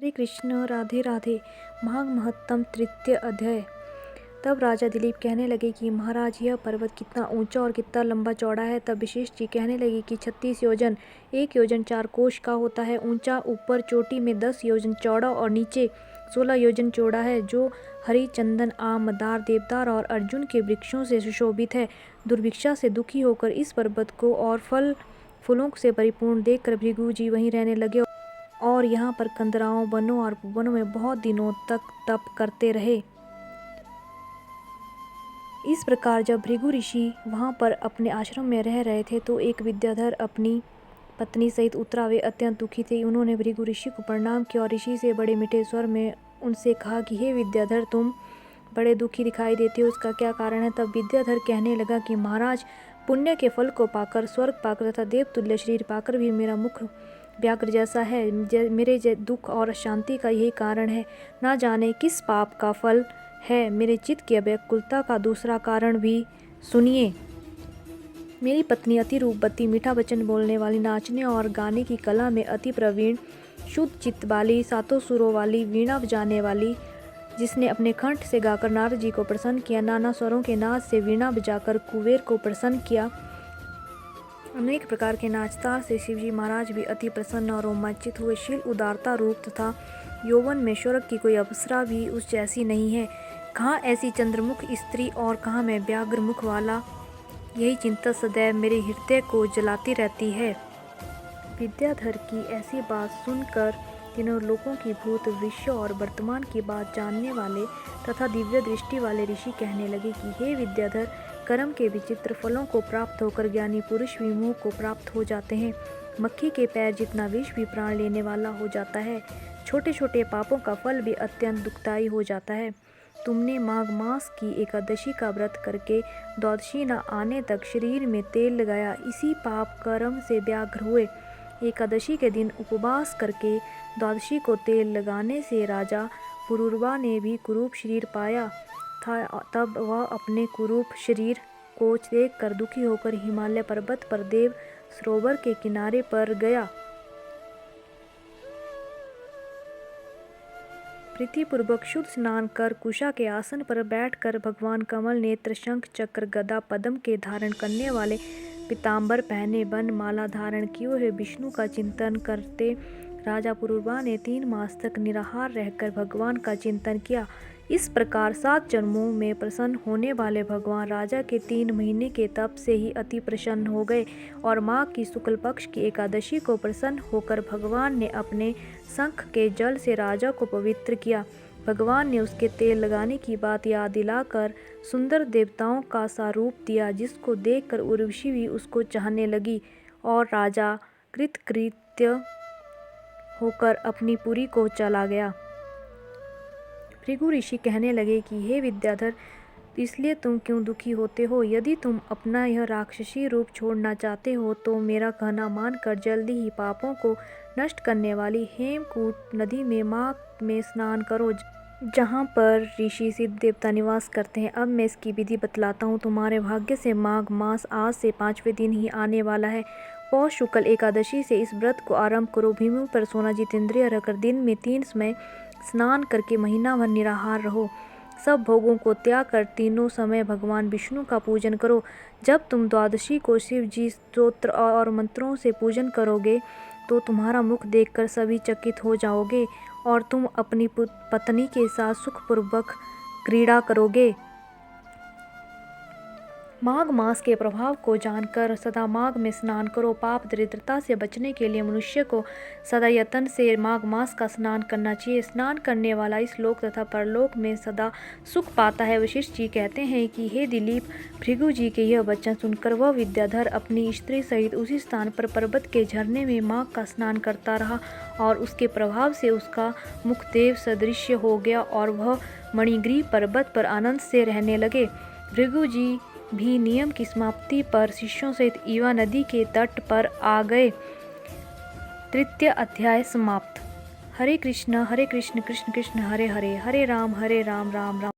हरे कृष्ण, राधे राधे। माघ महत्तम तृतीय अध्याय। तब राजा दिलीप कहने लगे कि महाराज, यह पर्वत कितना ऊंचा और कितना लंबा चौड़ा है। तब विशेष जी कहने लगे कि 36 योजन, 1 योजन 4 कोश का होता है। ऊंचा ऊपर चोटी में 10 योजन चौड़ा और नीचे 16 योजन चौड़ा है, जो हरि, चंदन, आम, मदार, देवदार और अर्जुन के वृक्षों से सुशोभित है। दुर्भिक्षा से दुखी होकर इस पर्वत को और फल फूलों से परिपूर्ण देखकर भृगु जी वहीं रहने लगे और यहाँ पर कंदराओं, वनों और वनों में बहुत दिनों तक तप करते रहे। इस प्रकार जब भृगु ऋषि वहाँ पर अपने आश्रम में रह रहे थे तो एक विद्याधर अपनी पत्नी सहित उतरा। वे अत्यंत दुखी थे। उन्होंने भृगु ऋषि को प्रणाम किया और ऋषि से बड़े मीठे स्वर में उनसे कहा कि हे विद्याधर, तुम बड़े दुखी दिखाई देते हो, उसका क्या कारण है। तब विद्याधर कहने लगा कि महाराज, पुण्य के फल को पाकर, स्वर्ग पाकर तथा देवतुल्य शरीर पाकर भी मेरा मुख व्याघ्र जैसा है। मेरे दुख और शांति का यही कारण है। ना जाने किस पाप का फल है। मेरे चित्त की व्याकुलता का दूसरा कारण भी सुनिए। मेरी पत्नी अति रूपवती, मीठा वचन बोलने वाली, नाचने और गाने की कला में अति प्रवीण, शुद्ध चित्त वाली, 7 सुरों वाली, वीणा बजाने वाली, जिसने अपने कंठ से गाकर नारद जी को प्रसन्न किया, नाना स्वरों के नाद से वीणा बजाकर कुबेर को प्रसन्न किया, अनेक प्रकार के नाचतार से शिवजी महाराज भी अति प्रसन्न और रोमांचित हुए। शील, उदारता, रूप तथा यौवन में स्वर्ग की कोई अप्सरा भी उस जैसी नहीं है। कहाँ ऐसी चंद्रमुख स्त्री और कहाँ मैं व्याघ्र मुख वाला, यही चिंता सदैव मेरे हृदय को जलाती रहती है। विद्याधर की ऐसी बात सुनकर तीनों लोकों की भूत, भविष्य और वर्तमान की बात जानने वाले तथा दिव्य दृष्टि वाले ऋषि कहने लगे कि हे विद्याधर, कर्म के विचित्र फलों को प्राप्त होकर ज्ञानी पुरुष भी मोह को प्राप्त हो जाते हैं। मक्खी के पैर जितना विष भी प्राण लेने वाला हो जाता है। छोटे छोटे पापों का फल भी अत्यंत दुखदायी हो जाता है। तुमने माघ मास की एकादशी का व्रत करके द्वादशी न आने तक शरीर में तेल लगाया, इसी पाप कर्म से व्याघ्र हुए। एकादशी के दिन उपवास करके द्वादशी को तेल लगाने से राजा पुरूरवा ने भी कुरूप शरीर पाया था। तब वह अपने कुरूप शरीर को देखकर दुखी होकर हिमालय पर्वत पर देव सरोवर के किनारे पर गया। प्रीतिपूर्वक शुद्ध स्नान कर कुशा के आसन पर बैठकर भगवान कमल नेत्र, शंख, चक्र, गदा, पद्म के धारण करने वाले, पीताम्बर पहने, वन माला धारण किए हुए विष्णु का चिंतन करते राजा पुरूरवा ने 3 मास तक निराहार रहकर भगवान का चिंतन किया। इस प्रकार 7 जन्मों में प्रसन्न होने वाले भगवान राजा के 3 महीने के तप से ही अति प्रसन्न हो गए और माघ की शुक्ल पक्ष की एकादशी को प्रसन्न होकर भगवान ने अपने शंख के जल से राजा को पवित्र किया। भगवान ने उसके तेल लगाने की बात याद दिलाकर सुंदर देवताओं का सा रूप दिया, जिसको देखकर उर्वशी भी उसको चाहने लगी और राजा कृतकृत्य होकर अपनी पुरी को चला गया। भृगु ऋषि कहने लगे कि हे विद्याधर, इसलिए तुम क्यों दुखी होते हो। यदि तुम अपना यह राक्षसी रूप छोड़ना चाहते हो तो मेरा कहना मानकर जल्दी ही पापों को नष्ट करने वाली हेमकूट नदी में माघ में स्नान करो, जहाँ पर ऋषि सिद्ध देवता निवास करते हैं। अब मैं इसकी विधि बतलाता हूँ। तुम्हारे भाग्य से माघ मास आज से 5वें दिन ही आने वाला है। पौष शुक्ल एकादशी से इस व्रत को आरंभ करो। भीमु पर सोना जितेंद्रिय रहकर दिन में 3 समय स्नान करके महीना भर निराहार रहो। सब भोगों को त्याग कर तीनों समय भगवान विष्णु का पूजन करो। जब तुम द्वादशी को शिव जी स्तोत्र और मंत्रों से पूजन करोगे तो तुम्हारा मुख देखकर सभी चकित हो जाओगे और तुम अपनी पत्नी के साथ सुखपूर्वक क्रीड़ा करोगे। माघ मास के प्रभाव को जानकर सदा माघ में स्नान करो। पाप दरिद्रता से बचने के लिए मनुष्य को सदा यत्न से माघ मास का स्नान करना चाहिए। स्नान करने वाला इस लोक तथा परलोक में सदा सुख पाता है। वशिष्ठ जी कहते हैं कि हे दिलीप, भृगु जी के यह वचन सुनकर वह विद्याधर अपनी स्त्री सहित उसी स्थान पर पर्वत के झरने में माघ का स्नान करता रहा और उसके प्रभाव से उसका मुख देव सदृश हो गया और वह मणिग्रीव पर्वत पर आनंद से रहने लगे। भृगु जी भी नियम की समाप्ति पर शिष्यों सहित ईवा नदी के तट पर आ गए। तृतीय अध्याय समाप्त। हरे कृष्ण कृष्ण कृष्ण हरे हरे, हरे राम राम राम